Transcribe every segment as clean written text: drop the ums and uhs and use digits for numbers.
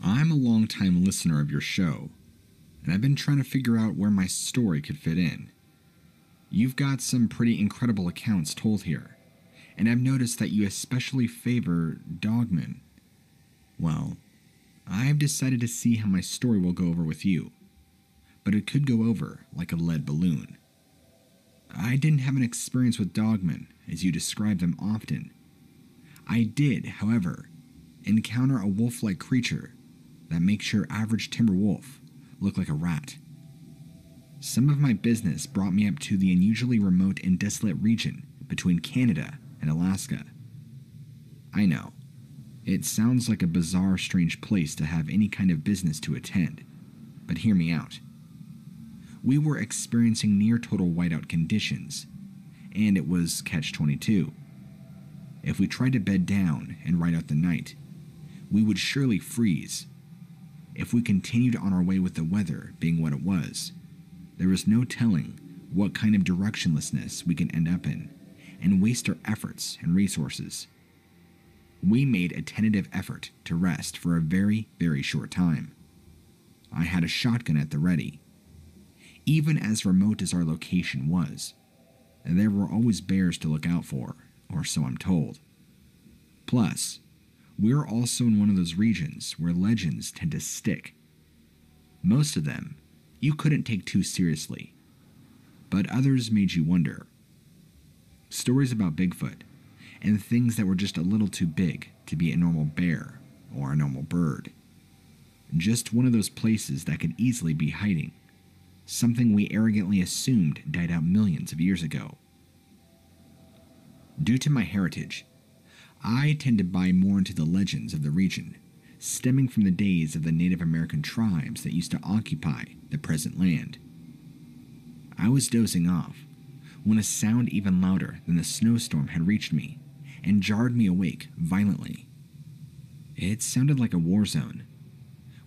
I'm a long-time listener of your show, and I've been trying to figure out where my story could fit in. You've got some pretty incredible accounts told here, and I've noticed that you especially favor dogmen. Well, I've decided to see how my story will go over with you, but it could go over like a lead balloon. I didn't have an experience with dogmen, as you describe them often. I did, however, encounter a wolf-like creature that makes your average timber wolf look like a rat. Some of my business brought me up to the unusually remote and desolate region between Canada and Alaska. I know, it sounds like a bizarre, strange place to have any kind of business to attend, but hear me out. We were experiencing near-total whiteout conditions, and it was catch-22. If we tried to bed down and ride out the night, we would surely freeze. If we continued on our way with the weather being what it was, there was no telling what kind of directionlessness we can end up in and waste our efforts and resources. We made a tentative effort to rest for a very, very short time. I had a shotgun at the ready. Even as remote as our location was, there were always bears to look out for, or so I'm told. Plus, we're also in one of those regions where legends tend to stick. Most of them you couldn't take too seriously, but others made you wonder. Stories about Bigfoot and things that were just a little too big to be a normal bear or a normal bird. Just one of those places that could easily be hiding something we arrogantly assumed died out millions of years ago. Due to my heritage, I tend to buy more into the legends of the region, stemming from the days of the Native American tribes that used to occupy the present land. I was dozing off when a sound even louder than the snowstorm had reached me and jarred me awake violently. It sounded like a war zone,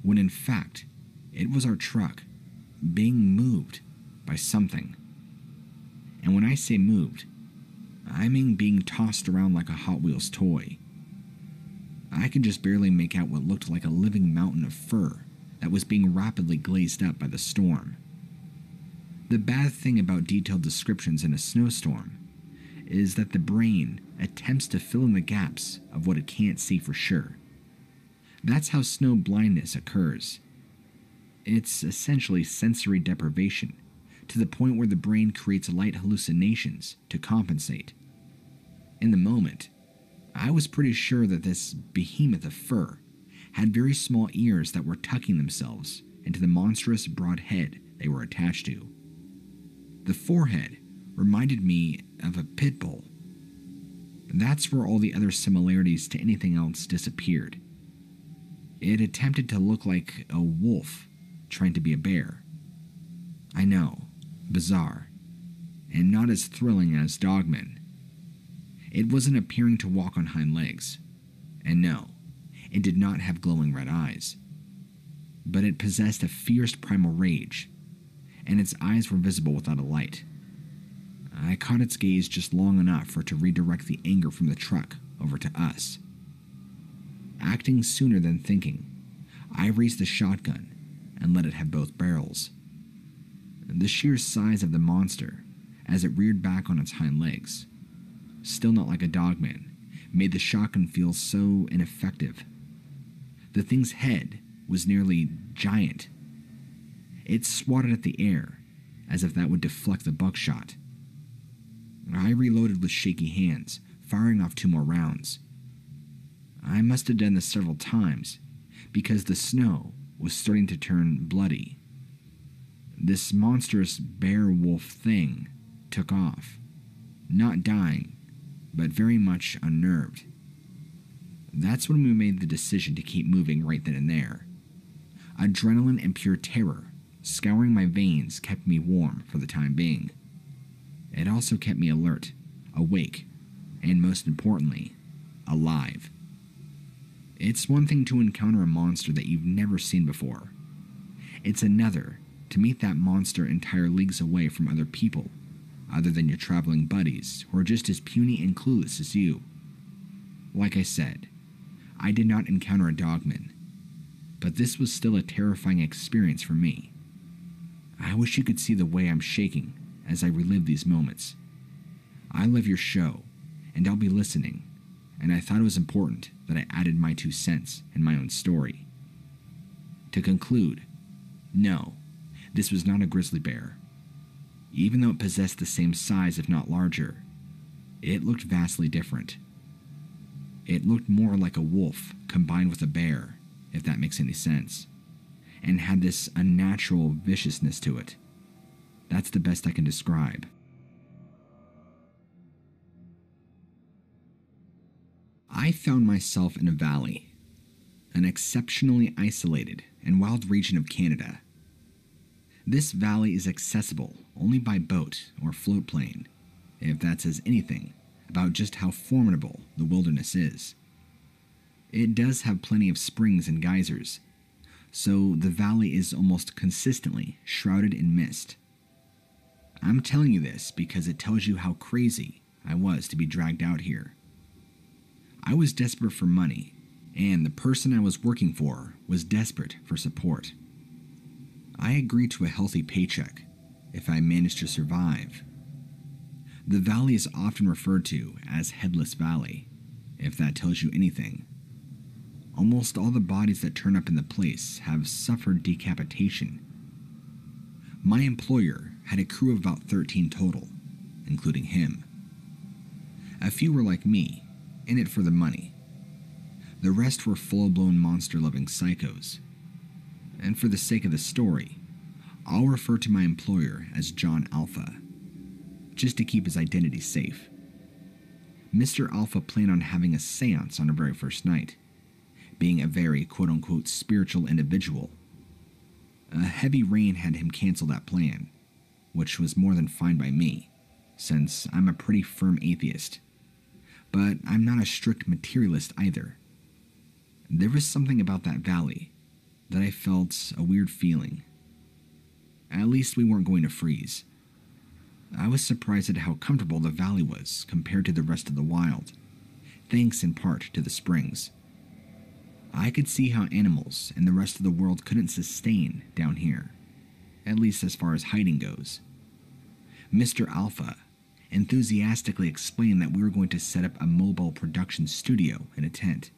when in fact it was our truck being moved by something. And when I say moved, I mean being tossed around like a Hot Wheels toy. I could just barely make out what looked like a living mountain of fur that was being rapidly glazed up by the storm. The bad thing about detailed descriptions in a snowstorm is that the brain attempts to fill in the gaps of what it can't see for sure. That's how snow blindness occurs. It's essentially sensory deprivation, to the point where the brain creates light hallucinations to compensate. In the moment, I was pretty sure that this behemoth of fur had very small ears that were tucking themselves into the monstrous broad head they were attached to. The forehead reminded me of a pit bull. That's where all the other similarities to anything else disappeared. It attempted to look like a wolf trying to be a bear. I know, bizarre, and not as thrilling as dogmen. It wasn't appearing to walk on hind legs, and no, it did not have glowing red eyes. But it possessed a fierce primal rage, and its eyes were visible without a light. I caught its gaze just long enough for it to redirect the anger from the truck over to us. Acting sooner than thinking, I raised the shotgun and let it have both barrels. The sheer size of the monster, as it reared back on its hind legs, still not like a dogman, made the shotgun feel so ineffective. The thing's head was nearly giant. It swatted at the air, as if that would deflect the buckshot. I reloaded with shaky hands, firing off 2 more rounds. I must have done this several times, because the snow was starting to turn bloody. This monstrous bear-wolf thing took off, not dying, but very much unnerved. That's when we made the decision to keep moving right then and there. Adrenaline and pure terror scouring my veins kept me warm for the time being. It also kept me alert, awake, and most importantly, alive. It's one thing to encounter a monster that you've never seen before. It's another to meet that monster entire leagues away from other people, other than your traveling buddies who are just as puny and clueless as you. Like I said, I did not encounter a dogman. but this was still a terrifying experience for me. I wish you could see the way I'm shaking as I relive these moments. I love your show, and I'll be listening, and I thought it was important that I added my 2 cents in my own story. To conclude, no, this was not a grizzly bear. Even though it possessed the same size if not larger, it looked vastly different. It looked more like a wolf combined with a bear, if that makes any sense, and had this unnatural viciousness to it. That's the best I can describe. I found myself in a valley, an exceptionally isolated and wild region of Canada. This valley is accessible only by boat or float plane, if that says anything about just how formidable the wilderness is. It does have plenty of springs and geysers, so the valley is almost consistently shrouded in mist. I'm telling you this because it tells you how crazy I was to be dragged out here. I was desperate for money, and the person I was working for was desperate for support. I agreed to a healthy paycheck if I managed to survive. The valley is often referred to as Headless Valley, if that tells you anything. Almost all the bodies that turn up in the place have suffered decapitation. My employer had a crew of about 13 total, including him. A few were like me, in it for the money. The rest were full-blown monster-loving psychos. And for the sake of the story, I'll refer to my employer as John Alpha, just to keep his identity safe. Mr. Alpha planned on having a seance on our very first night, being a very quote-unquote spiritual individual. A heavy rain had him cancel that plan, which was more than fine by me, since I'm a pretty firm atheist. But I'm not a strict materialist either. There was something about that valley that I felt a weird feeling. At least we weren't going to freeze. I was surprised at how comfortable the valley was compared to the rest of the wild, thanks in part to the springs. I could see how animals and the rest of the world couldn't sustain down here, at least as far as hiding goes. Mr. Alpha enthusiastically explained that we were going to set up a mobile production studio in a tent.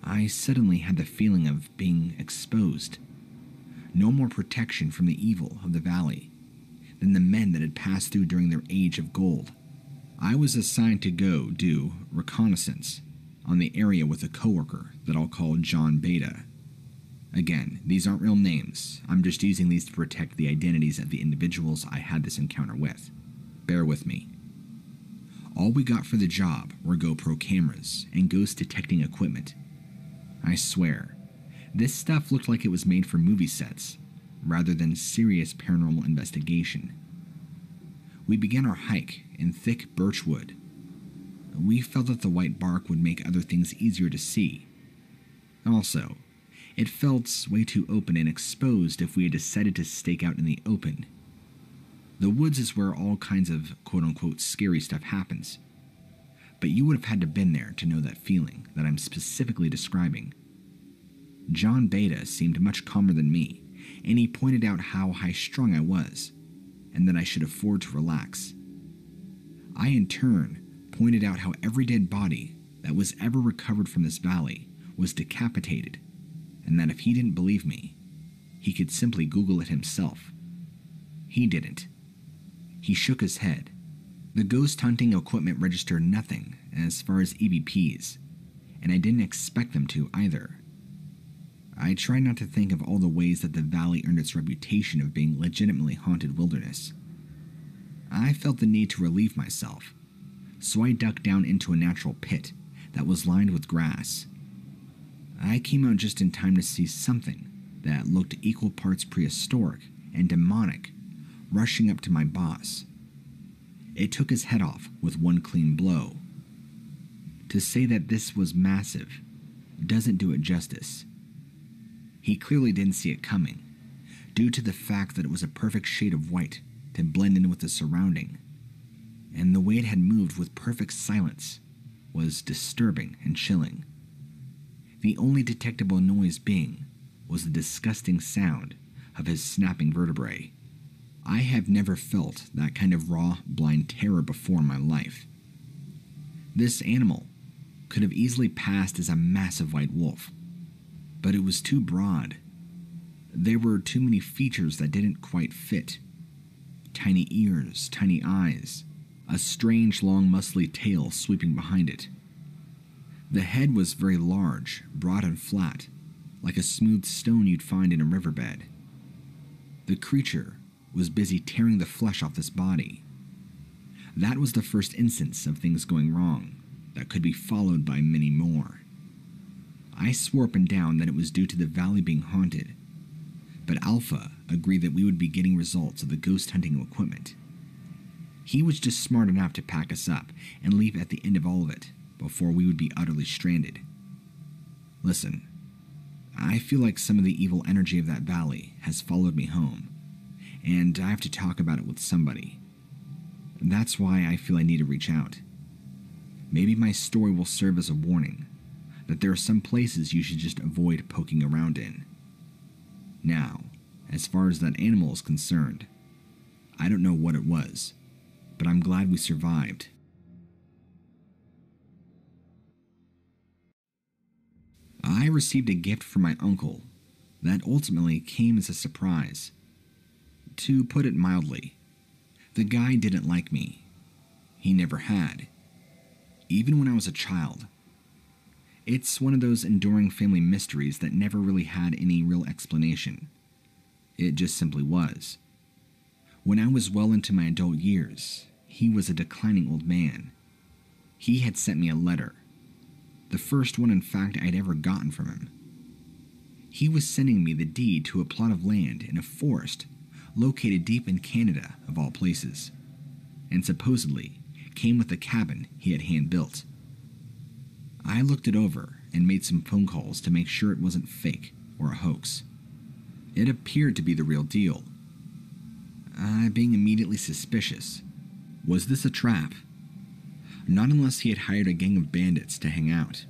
I suddenly had the feeling of being exposed. No more protection from the evil of the valley than the men that had passed through during their age of gold. I was assigned to go do reconnaissance on the area with a coworker that I'll call John Beta. Again, these aren't real names. I'm just using these to protect the identities of the individuals I had this encounter with. Bear with me. All we got for the job were GoPro cameras and ghost detecting equipment. I swear, this stuff looked like it was made for movie sets, rather than serious paranormal investigation. We began our hike in thick birchwood. We felt that the white bark would make other things easier to see. Also, it felt way too open and exposed if we had decided to stake out in the open. The woods is where all kinds of quote-unquote scary stuff happens. But you would have had to been there to know that feeling that I'm specifically describing. John Beta seemed much calmer than me, and he pointed out how high-strung I was, and that I should afford to relax. I, in turn, pointed out how every dead body that was ever recovered from this valley was decapitated, and that if he didn't believe me, he could simply Google it himself. He didn't. He shook his head. The ghost hunting equipment registered nothing as far as EVPs, and I didn't expect them to either. I tried not to think of all the ways that the valley earned its reputation of being legitimately haunted wilderness. I felt the need to relieve myself, so I ducked down into a natural pit that was lined with grass. I came out just in time to see something that looked equal parts prehistoric and demonic rushing up to my boss. It took his head off with one clean blow. To say that this was massive doesn't do it justice. He clearly didn't see it coming, due to the fact that it was a perfect shade of white to blend in with the surrounding, and the way it had moved with perfect silence was disturbing and chilling. the only detectable noise being was the disgusting sound of his snapping vertebrae. I have never felt that kind of raw, blind terror before in my life. This animal could have easily passed as a massive white wolf, but it was too broad. There were too many features that didn't quite fit. Tiny ears, tiny eyes, a strange long muscly tail sweeping behind it. The head was very large, broad and flat, like a smooth stone you'd find in a riverbed. The creature was busy tearing the flesh off this body. That was the first instance of things going wrong that could be followed by many more. I swore up and down that it was due to the valley being haunted, but Alpha agreed that we would be getting results of the ghost hunting equipment. He was just smart enough to pack us up and leave at the end of all of it before we would be utterly stranded. Listen, I feel like some of the evil energy of that valley has followed me home, and I have to talk about it with somebody. That's why I feel I need to reach out. Maybe my story will serve as a warning that there are some places you should just avoid poking around in. Now, as far as that animal is concerned, I don't know what it was, but I'm glad we survived. I received a gift from my uncle that ultimately came as a surprise. To put it mildly, the guy didn't like me. He never had, even when I was a child. It's one of those enduring family mysteries that never really had any real explanation. It just simply was. When I was well into my adult years, he was a declining old man. He had sent me a letter, the first one in fact I'd ever gotten from him. He was sending me the deed to a plot of land in a forest located deep in Canada, of all places, and supposedly came with a cabin he had hand-built. I looked it over and made some phone calls to make sure it wasn't fake or a hoax. It appeared to be the real deal. Being immediately suspicious. Was this a trap? Not unless he had hired a gang of bandits to hang out.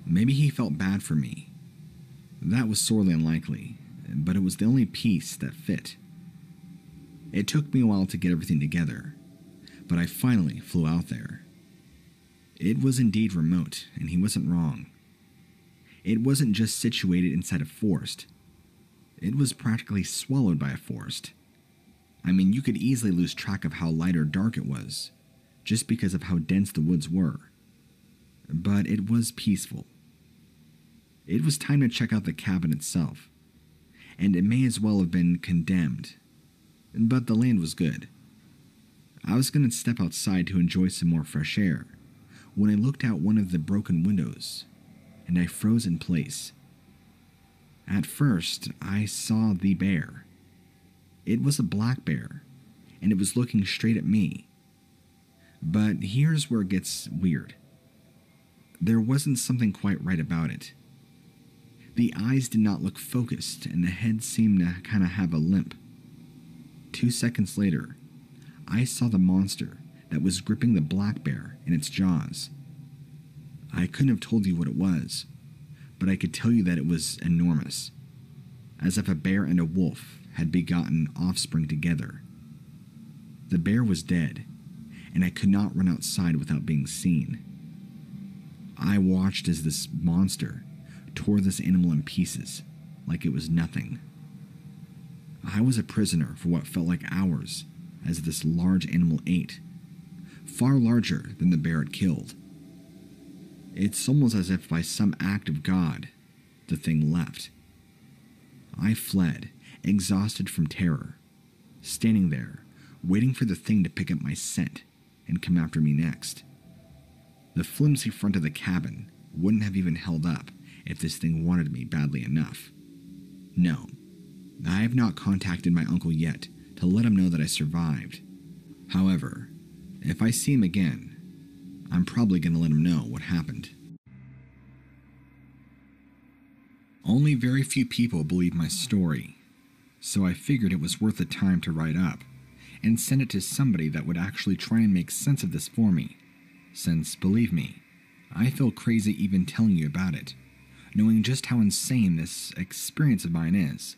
Maybe he felt bad for me. That was sorely unlikely, but it was the only piece that fit. It took me a while to get everything together, but I finally flew out there. It was indeed remote, and he wasn't wrong. It wasn't just situated inside a forest. It was practically swallowed by a forest. I mean, you could easily lose track of how light or dark it was, just because of how dense the woods were. But it was peaceful. It was time to check out the cabin itself, and it may as well have been condemned, but the land was good. I was going to step outside to enjoy some more fresh air when I looked out one of the broken windows, and I froze in place. At first, I saw the bear. It was a black bear, and it was looking straight at me. But here's where it gets weird. There wasn't something quite right about it. The eyes did not look focused, and the head seemed to kind of have a limp. 2 seconds later, I saw the monster that was gripping the black bear in its jaws. I couldn't have told you what it was, but I could tell you that it was enormous, as if a bear and a wolf had begotten offspring together. The bear was dead, and I could not run outside without being seen. I watched as this monster tore this animal in pieces like it was nothing. I was a prisoner for what felt like hours as this large animal ate, far larger than the bear it killed. It's almost as if by some act of God, the thing left. I fled, exhausted from terror, standing there, waiting for the thing to pick up my scent and come after me next. The flimsy front of the cabin wouldn't have even held up if this thing wanted me badly enough. No, I have not contacted my uncle yet to let him know that I survived. However, if I see him again, I'm probably going to let him know what happened. Only very few people believe my story, so I figured it was worth the time to write up and send it to somebody that would actually try and make sense of this for me, since, believe me, I feel crazy even telling you about it. knowing just how insane this experience of mine is.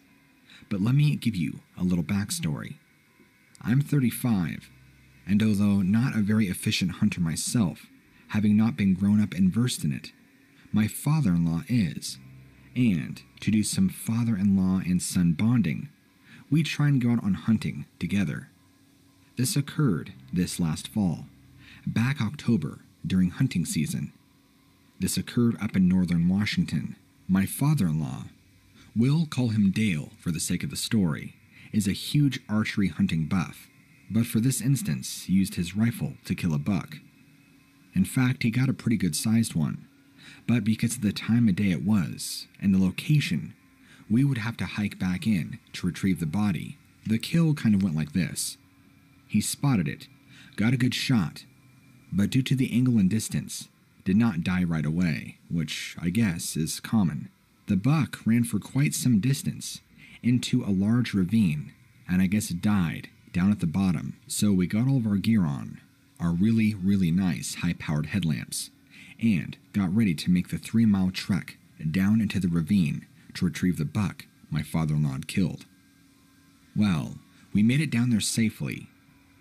But let me give you a little backstory. I'm 35, and although not a very efficient hunter myself, having not been grown up and versed in it, my father-in-law is, and to do some father-in-law and son bonding, we try and go out on hunting together. This occurred this last fall, back October during hunting season. This occurred up in northern Washington. My father-in-law, we'll call him Dale for the sake of the story, is a huge archery hunting buff, but for this instance used his rifle to kill a buck. In fact, he got a pretty good sized one, but because of the time of day it was, and the location, we would have to hike back in to retrieve the body. The kill kind of went like this. He spotted it, got a good shot, but due to the angle and distance, did not die right away, which I guess is common. The buck ran for quite some distance into a large ravine, and I guess died down at the bottom, so we got all of our gear on, our really, really nice high-powered headlamps, and got ready to make the 3-mile trek down into the ravine to retrieve the buck my father-in-law had killed. Well, we made it down there safely.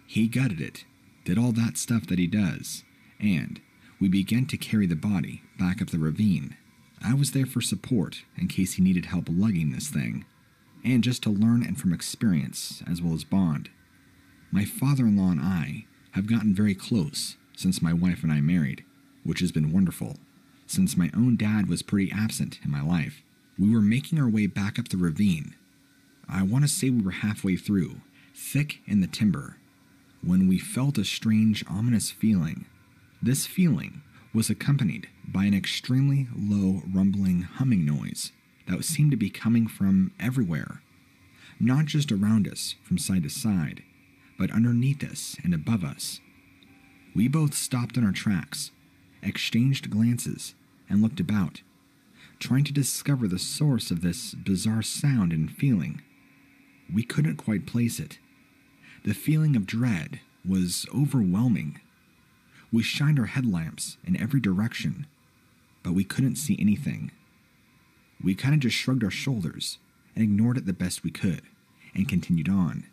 He gutted it, did all that stuff that he does, and we began to carry the body back up the ravine. I was there for support in case he needed help lugging this thing, and just to learn and from experience as well as bond. My father-in-law and I have gotten very close since my wife and I married, which has been wonderful, since my own dad was pretty absent in my life. We were making our way back up the ravine. I want to say we were halfway through, thick in the timber, when we felt a strange, ominous feeling. This feeling was accompanied by an extremely low, rumbling, humming noise that seemed to be coming from everywhere, not just around us from side to side, but underneath us and above us. We both stopped in our tracks, exchanged glances, and looked about, trying to discover the source of this bizarre sound and feeling. We couldn't quite place it. The feeling of dread was overwhelming. We shined our headlamps in every direction, but we couldn't see anything. We kind of just shrugged our shoulders and ignored it the best we could, and continued on.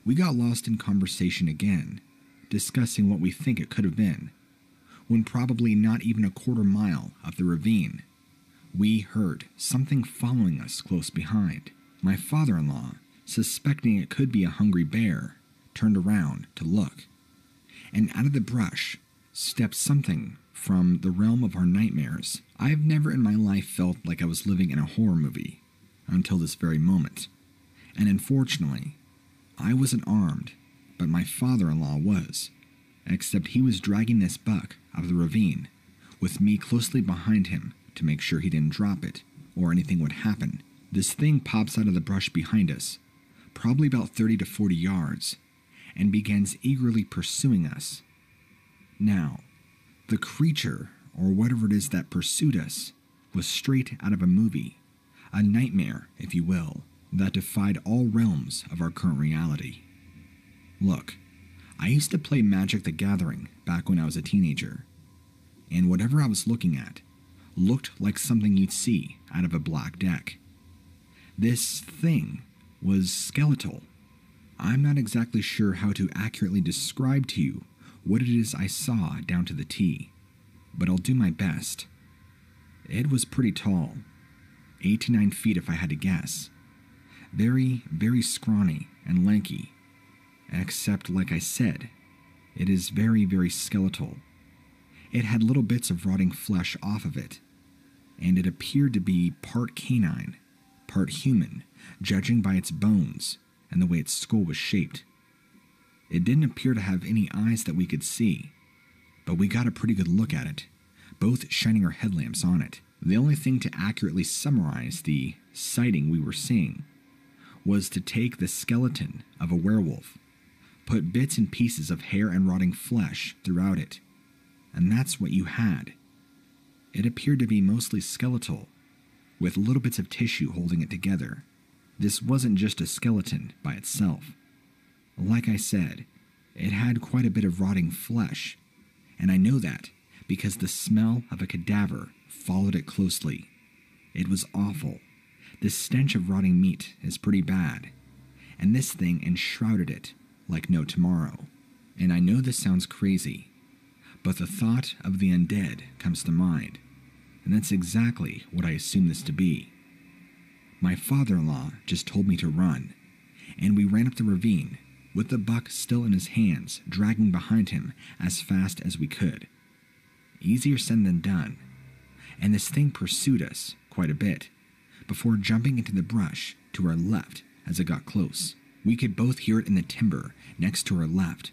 We got lost in conversation again, discussing what we think it could have been, when probably not even a quarter mile up the ravine, we heard something following us close behind. My father-in-law, suspecting it could be a hungry bear, turned around to look, and out of the brush stepped something from the realm of our nightmares. I've never in my life felt like I was living in a horror movie until this very moment, and unfortunately, I wasn't armed, but my father-in-law was, except he was dragging this buck out of the ravine, with me closely behind him to make sure he didn't drop it, or anything would happen. This thing pops out of the brush behind us, probably about 30 to 40 yards, and begins eagerly pursuing us. Now, the creature, or whatever it is that pursued us, was straight out of a movie, a nightmare, if you will, that defied all realms of our current reality. Look, I used to play Magic the Gathering back when I was a teenager, and whatever I was looking at looked like something you'd see out of a black deck. This thing was skeletal. I'm not exactly sure how to accurately describe to you what it is I saw down to the T, but I'll do my best. It was pretty tall, 8 to 9 feet if I had to guess. Very, very scrawny and lanky, except like I said, it is very, very skeletal. It had little bits of rotting flesh off of it, and it appeared to be part canine, part human, judging by its bones and the way its skull was shaped. It didn't appear to have any eyes that we could see, but we got a pretty good look at it, both shining our headlamps on it. The only thing to accurately summarize the sighting we were seeing was to take the skeleton of a werewolf, put bits and pieces of hair and rotting flesh throughout it, and that's what you had. It appeared to be mostly skeletal, with little bits of tissue holding it together. This wasn't just a skeleton by itself. Like I said, it had quite a bit of rotting flesh, and I know that because the smell of a cadaver followed it closely. It was awful. The stench of rotting meat is pretty bad, and this thing enshrouded it like no tomorrow. And I know this sounds crazy, but the thought of the undead comes to mind, and that's exactly what I assume this to be. My father-in-law just told me to run, and we ran up the ravine, with the buck still in his hands, dragging behind him as fast as we could. Easier said than done, and this thing pursued us quite a bit, before jumping into the brush to our left as it got close. We could both hear it in the timber next to our left,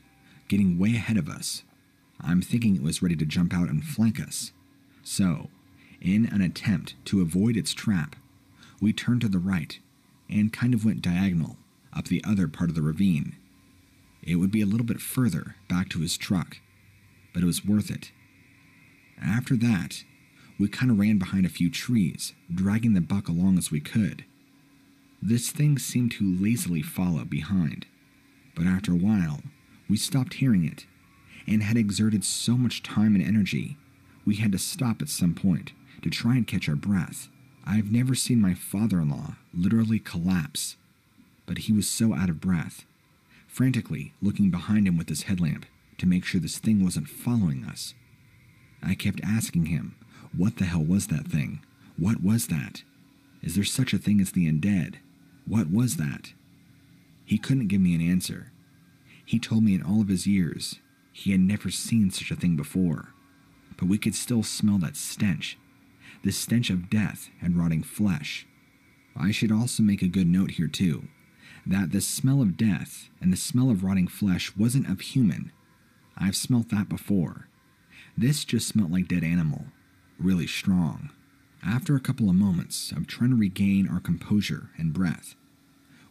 getting way ahead of us. I'm thinking it was ready to jump out and flank us. So, in an attempt to avoid its trap, we turned to the right and kind of went diagonal up the other part of the ravine. It would be a little bit further back to his truck, but it was worth it. After that, we kind of ran behind a few trees, dragging the buck along as we could. This thing seemed to lazily follow behind, but after a while, we stopped hearing it, and had exerted so much time and energy, we had to stop at some point to try and catch our breath. I've never seen my father-in-law literally collapse, but he was so out of breath, frantically looking behind him with his headlamp to make sure this thing wasn't following us. I kept asking him, what the hell was that thing? What was that? Is there such a thing as the undead? What was that? He couldn't give me an answer. He told me in all of his years, he had never seen such a thing before, but we could still smell that stench, the stench of death and rotting flesh. I should also make a good note here too, that the smell of death and the smell of rotting flesh wasn't of human. I've smelt that before. This just smelt like dead animal, really strong. After a couple of moments of trying to regain our composure and breath,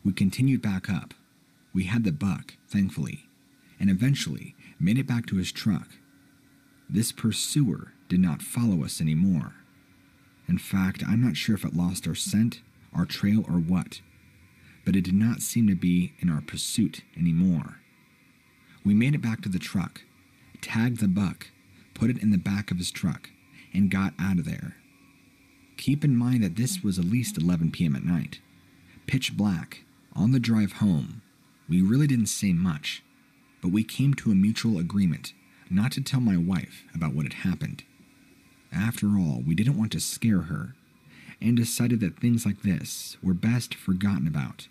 we continued back up. We had the buck, thankfully, and eventually made it back to his truck. This pursuer did not follow us anymore. In fact, I'm not sure if it lost our scent, our trail, or what, but it did not seem to be in our pursuit anymore. We made it back to the truck, tagged the buck, put it in the back of his truck, and got out of there. Keep in mind that this was at least 11 p.m. at night. Pitch black. On the drive home, we really didn't say much, but we came to a mutual agreement not to tell my wife about what had happened. After all, we didn't want to scare her, and decided that things like this were best forgotten about,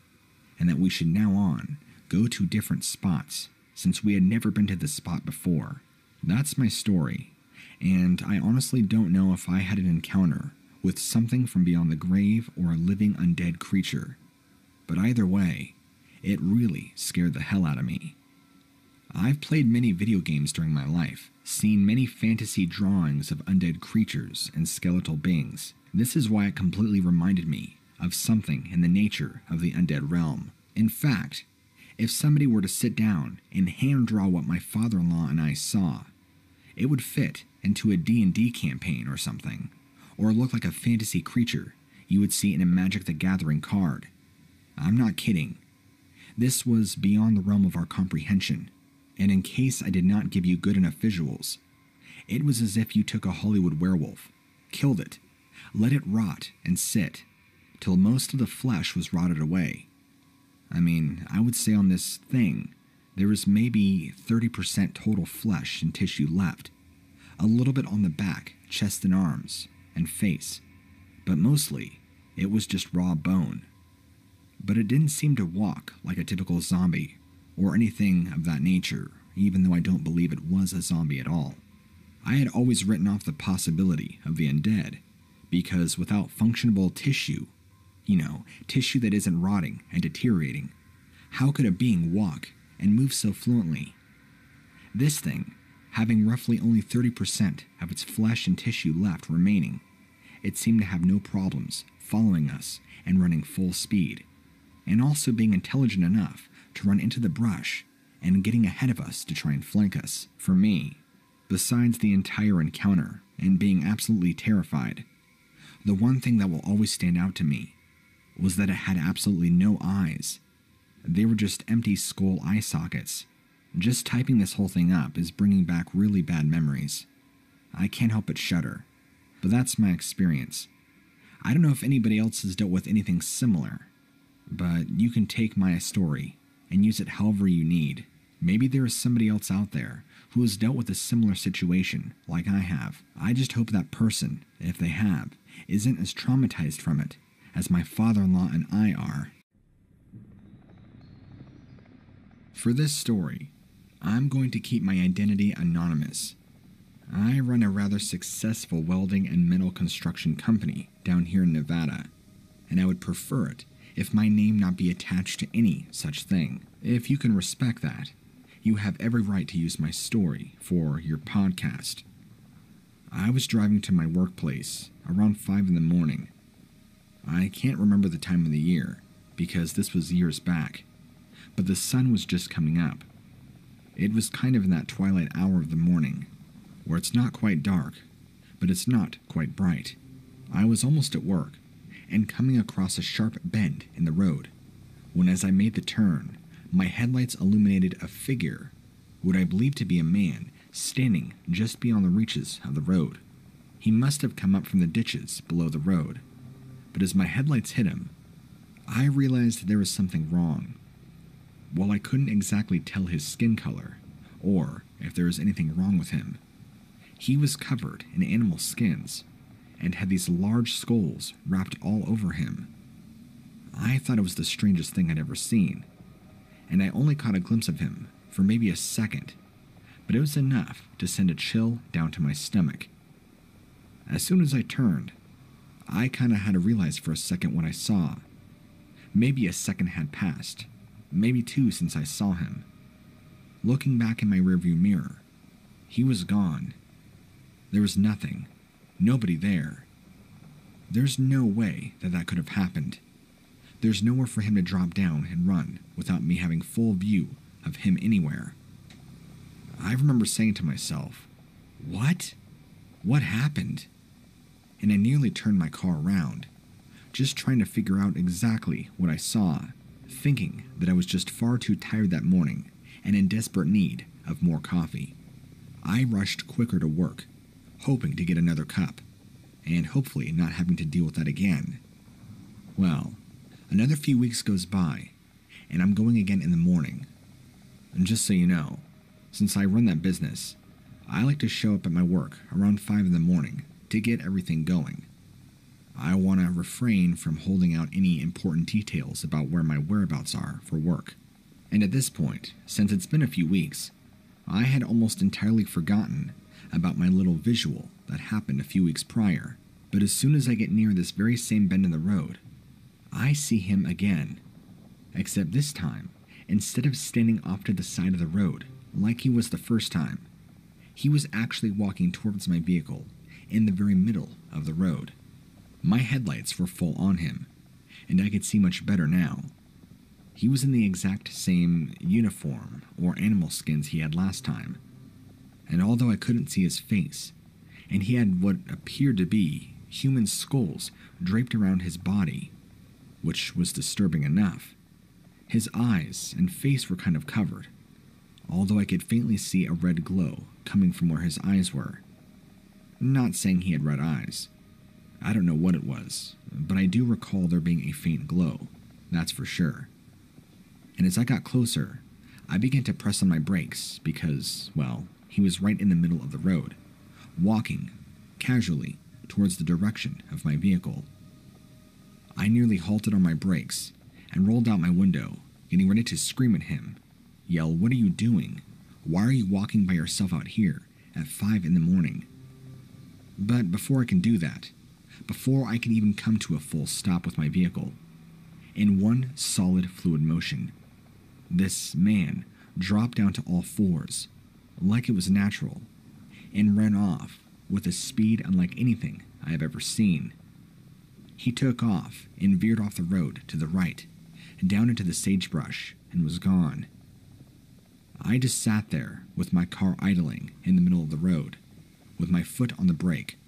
and that we should now on go to different spots, since we had never been to this spot before. That's my story, and I honestly don't know if I had an encounter with something from beyond the grave or a living undead creature. But either way, it really scared the hell out of me. I've played many video games during my life, seen many fantasy drawings of undead creatures and skeletal beings. This is why it completely reminded me of something in the nature of the undead realm. In fact, if somebody were to sit down and hand draw what my father-in-law and I saw, it would fit into a D&D campaign or something, or look like a fantasy creature you would see in a Magic the Gathering card. I'm not kidding. This was beyond the realm of our comprehension, and in case I did not give you good enough visuals, it was as if you took a Hollywood werewolf, killed it, let it rot and sit, till most of the flesh was rotted away. I mean, I would say on this thing, there was maybe 30% total flesh and tissue left, a little bit on the back, chest and arms, and face, but mostly it was just raw bone. But it didn't seem to walk like a typical zombie, or anything of that nature, even though I don't believe it was a zombie at all. I had always written off the possibility of the undead, because without functionable tissue, tissue that isn't rotting and deteriorating, how could a being walk and move so fluently? This thing, having roughly only 30% of its flesh and tissue left remaining, it seemed to have no problems following us and running full speed, and also being intelligent enough to run into the brush and getting ahead of us to try and flank us. For me, besides the entire encounter and being absolutely terrified, the one thing that will always stand out to me was that it had absolutely no eyes. They were just empty skull eye sockets. Just typing this whole thing up is bringing back really bad memories. I can't help but shudder, but that's my experience. I don't know if anybody else has dealt with anything similar, but you can take my story and use it however you need. Maybe there is somebody else out there who has dealt with a similar situation like I have. I just hope that person, if they have, isn't as traumatized from it as my father-in-law and I are. For this story, I'm going to keep my identity anonymous. I run a rather successful welding and metal construction company down here in Nevada, and I would prefer it if my name not be attached to any such thing. If you can respect that, you have every right to use my story for your podcast. I was driving to my workplace around 5 in the morning. I can't remember the time of the year because this was years back, but the sun was just coming up. It was kind of in that twilight hour of the morning, where it's not quite dark, but it's not quite bright. I was almost at work, and coming across a sharp bend in the road, when as I made the turn, my headlights illuminated a figure, what I believed to be a man, standing just beyond the reaches of the road. He must have come up from the ditches below the road, but as my headlights hit him, I realized there was something wrong. While I couldn't exactly tell his skin color, or if there was anything wrong with him, he was covered in animal skins, and had these large skulls wrapped all over him. I thought it was the strangest thing I'd ever seen, and I only caught a glimpse of him for maybe a second, but it was enough to send a chill down to my stomach. As soon as I turned, I kinda had to realize for a second what I saw. Maybe a second had passed, maybe 2 since I saw him. Looking back in my rearview mirror, he was gone. There was nothing, nobody there. There's no way that that could have happened. There's nowhere for him to drop down and run without me having full view of him anywhere. I remember saying to myself, "What? What happened?" And I nearly turned my car around, just trying to figure out exactly what I saw, thinking that I was just far too tired that morning and in desperate need of more coffee. I rushed quicker to work, hoping to get another cup, and hopefully not having to deal with that again. Well, another few weeks goes by, and I'm going again in the morning. And just so you know, since I run that business, I like to show up at my work around 5 in the morning to get everything going. I want to refrain from holding out any important details about where my whereabouts are for work. And at this point, since it's been a few weeks, I had almost entirely forgotten about my little visual that happened a few weeks prior. But as soon as I get near this very same bend in the road, I see him again. Except this time, instead of standing off to the side of the road like he was the first time, he was actually walking towards my vehicle in the very middle of the road. My headlights were full on him, and I could see much better now. He was in the exact same uniform or animal skins he had last time, and although I couldn't see his face, and he had what appeared to be human skulls draped around his body, which was disturbing enough, his eyes and face were kind of covered, although I could faintly see a red glow coming from where his eyes were. Not saying he had red eyes. I don't know what it was, but I do recall there being a faint glow, that's for sure. And as I got closer, I began to press on my brakes because, well, he was right in the middle of the road, walking, casually, towards the direction of my vehicle. I nearly halted on my brakes and rolled out my window, getting ready to scream at him, yell, "What are you doing? Why are you walking by yourself out here at 5 in the morning?" But before I can do that, before I can even come to a full stop with my vehicle, in one solid fluid motion, this man dropped down to all fours, like it was natural, and ran off with a speed unlike anything I have ever seen. He took off and veered off the road to the right, down into the sagebrush, and was gone. I just sat there with my car idling in the middle of the road, with my foot on the brake,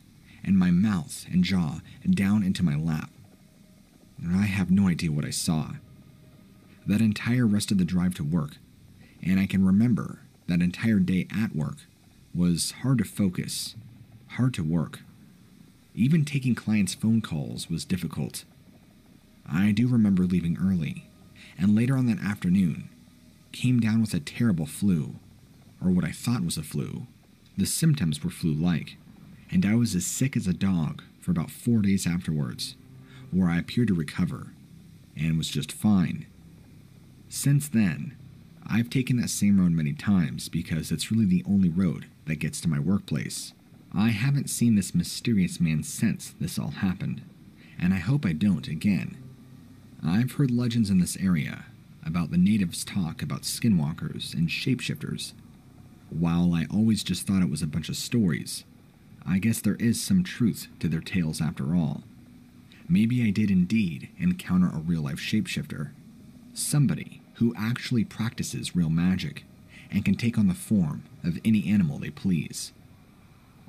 and my mouth and jaw down into my lap. I have no idea what I saw. That entire rest of the drive to work, and I can remember that entire day at work, was hard to focus, hard to work. Even taking clients' phone calls was difficult. I do remember leaving early, and later on that afternoon, came down with a terrible flu, or what I thought was a flu. The symptoms were flu-like, and I was as sick as a dog for about 4 days afterwards, where I appeared to recover, and was just fine. Since then, I've taken that same road many times because it's really the only road that gets to my workplace. I haven't seen this mysterious man since this all happened, and I hope I don't again. I've heard legends in this area about the natives talk about skinwalkers and shapeshifters. While I always just thought it was a bunch of stories, I guess there is some truth to their tales after all. Maybe I did indeed encounter a real-life shapeshifter. Somebody who actually practices real magic and can take on the form of any animal they please.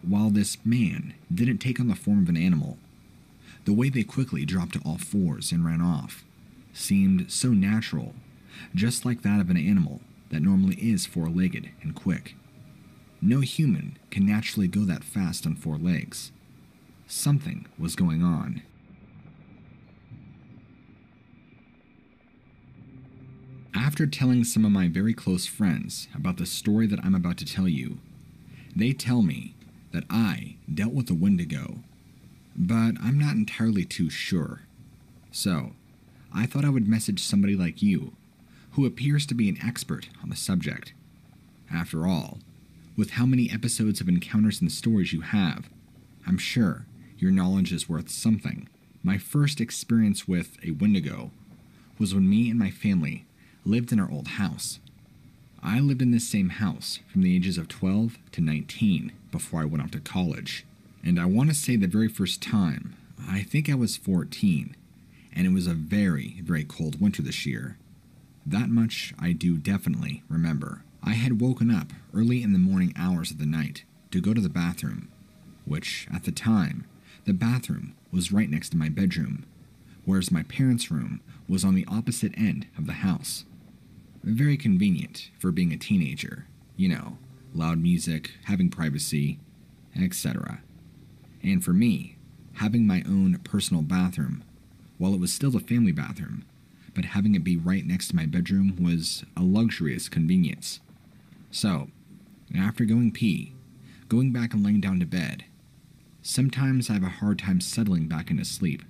While this man didn't take on the form of an animal, the way they quickly dropped to all fours and ran off seemed so natural, just like that of an animal that normally is four-legged and quick. No human can naturally go that fast on 4 legs. Something was going on. After telling some of my very close friends about the story that I'm about to tell you, they tell me that I dealt with a Wendigo, but I'm not entirely too sure. So, I thought I would message somebody like you, who appears to be an expert on the subject. After all, with how many episodes of encounters and stories you have, I'm sure your knowledge is worth something. My first experience with a Wendigo was when me and my family lived in our old house. I lived in this same house from the ages of 12 to 19 before I went off to college. And I want to say the very first time, I think I was 14, and it was a very, very cold winter this year. That much I do definitely remember. I had woken up early in the morning hours of the night to go to the bathroom, which, at the time, the bathroom was right next to my bedroom, whereas my parents' room was on the opposite end of the house. Very convenient for being a teenager, you know, loud music, having privacy, etc. And for me, having my own personal bathroom, while it was still the family bathroom, but having it be right next to my bedroom was a luxurious convenience. So, after going pee, going back and laying down to bed, sometimes I have a hard time settling back into sleep,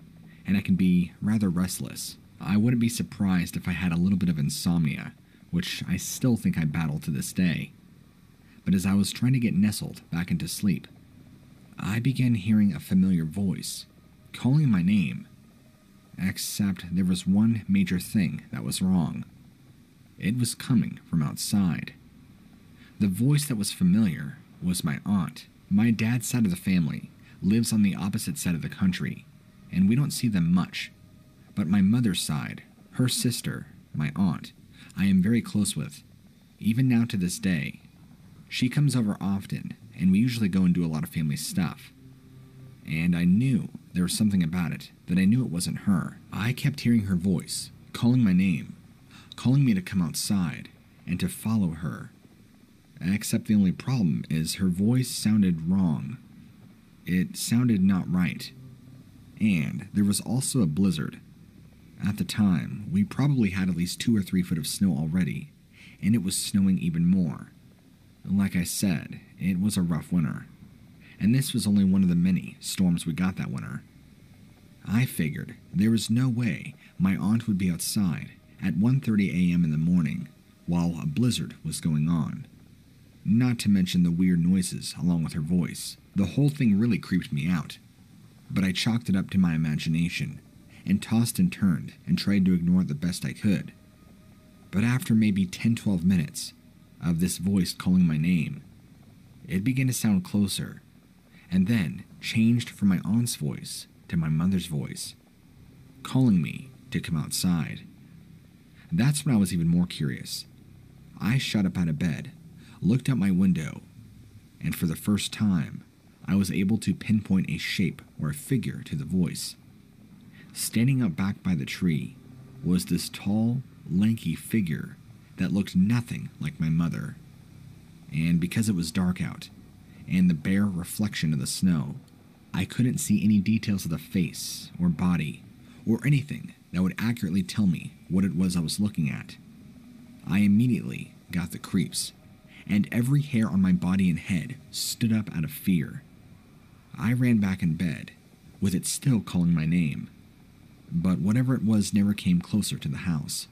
and I can be rather restless. I wouldn't be surprised if I had a little bit of insomnia, which I still think I battle to this day. But as I was trying to get nestled back into sleep, I began hearing a familiar voice, calling my name. Except there was one major thing that was wrong. It was coming from outside. The voice that was familiar was my aunt. My dad's side of the family lives on the opposite side of the country, and we don't see them much. But my mother's side, her sister, my aunt, I am very close with, even now to this day. She comes over often, and we usually go and do a lot of family stuff. And I knew there was something about it, that I knew it wasn't her. I kept hearing her voice, calling my name, calling me to come outside, and to follow her. Except the only problem is her voice sounded wrong. It sounded not right. And there was also a blizzard. At the time, we probably had at least 2 or 3 foot of snow already, and it was snowing even more. Like I said, it was a rough winter. And this was only one of the many storms we got that winter. I figured there was no way my aunt would be outside at 1:30 a.m. in the morning while a blizzard was going on. Not to mention the weird noises along with her voice. The whole thing really creeped me out. But I chalked it up to my imagination and tossed and turned and tried to ignore it the best I could. But after maybe 10-12 minutes of this voice calling my name, it began to sound closer, and then changed from my aunt's voice to my mother's voice, calling me to come outside. That's when I was even more curious. I shot up out of bed, looked out my window, and for the first time, I was able to pinpoint a shape or a figure to the voice. Standing up back by the tree was this tall, lanky figure that looked nothing like my mother. And because it was dark out, and the bare reflection of the snow. I couldn't see any details of the face or body or anything that would accurately tell me what it was I was looking at. I immediately got the creeps, and every hair on my body and head stood up out of fear. I ran back in bed, with it still calling my name, but whatever it was never came closer to the house.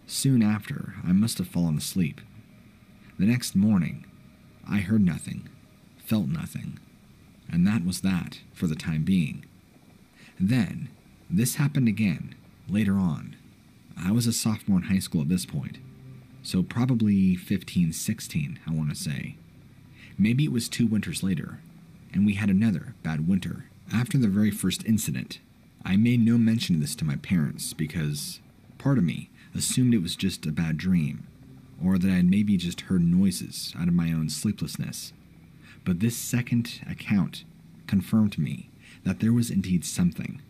Soon after, I must have fallen asleep. The next morning, I heard nothing, felt nothing, and that was that for the time being. Then, this happened again, later on. I was a sophomore in high school at this point, so probably 15, 16, I want to say. Maybe it was 2 winters later, and we had another bad winter. After the very first incident, I made no mention of this to my parents because part of me assumed it was just a bad dream, or that I had maybe just heard noises out of my own sleeplessness. But this second account confirmed to me that there was indeed something.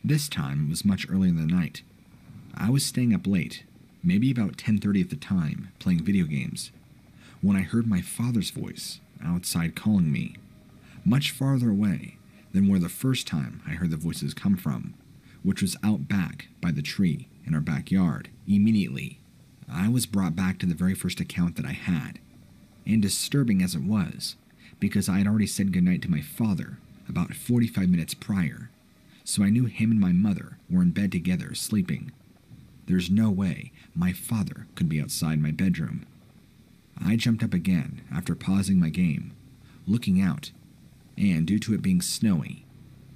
This time it was much earlier in the night. I was staying up late, maybe about 10:30 at the time, playing video games, when I heard my father's voice outside calling me, much farther away than where the first time I heard the voices come from, which was out back by the tree in our backyard. Immediately, I was brought back to the very first account that I had, and disturbing as it was, because I had already said goodnight to my father about 45 minutes prior, so I knew him and my mother were in bed together sleeping. There's no way my father could be outside my bedroom. I jumped up again after pausing my game, looking out, and due to it being snowy,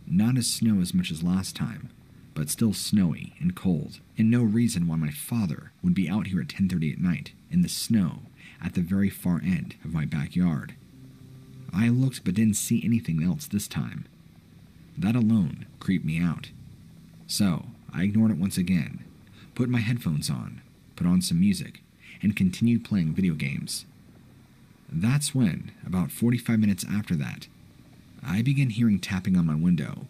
not as snow as much as last time, but still snowy and cold, and no reason why my father would be out here at 10:30 at night in the snow at the very far end of my backyard. I looked but didn't see anything else this time. That alone creeped me out. So I ignored it once again, put my headphones on, put on some music, and continued playing video games. That's when, about 45 minutes after that, I began hearing tapping on my window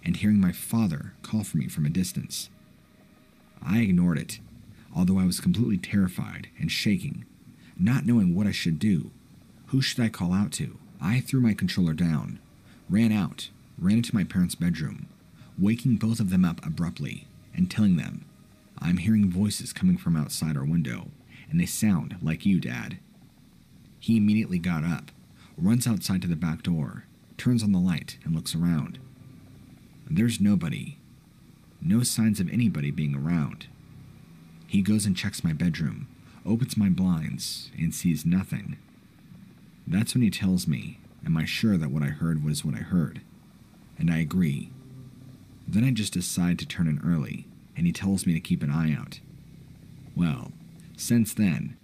and hearing my father call for me from a distance. I ignored it, although I was completely terrified and shaking, not knowing what I should do. Who should I call out to? I threw my controller down, ran into my parents' bedroom, waking both of them up abruptly and telling them, "I'm hearing voices coming from outside our window, and they sound like you, Dad." He immediately got up, runs outside to the back door, turns on the light, and looks around. There's nobody. No signs of anybody being around. He goes and checks my bedroom, opens my blinds, and sees nothing. That's when he tells me, am I sure that what I heard was what I heard? And I agree. Then I just decide to turn in early, and he tells me to keep an eye out. Well, since then,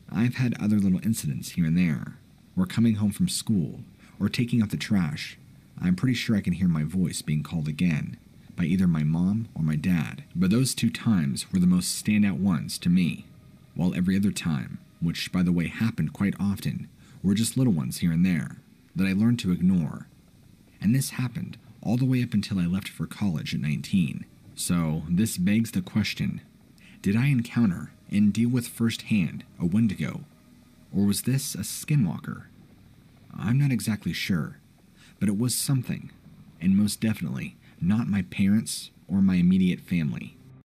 I've had other little incidents here and there, or coming home from school, or taking out the trash. I'm pretty sure I can hear my voice being called again, by either my mom or my dad, but those 2 times were the most standout ones to me, while every other time, which by the way happened quite often, were just little ones here and there, that I learned to ignore. And this happened all the way up until I left for college at 19. So this begs the question, did I encounter and deal with firsthand a Wendigo, or was this a skinwalker? I'm not exactly sure, but it was something, and most definitely not my parents or my immediate family.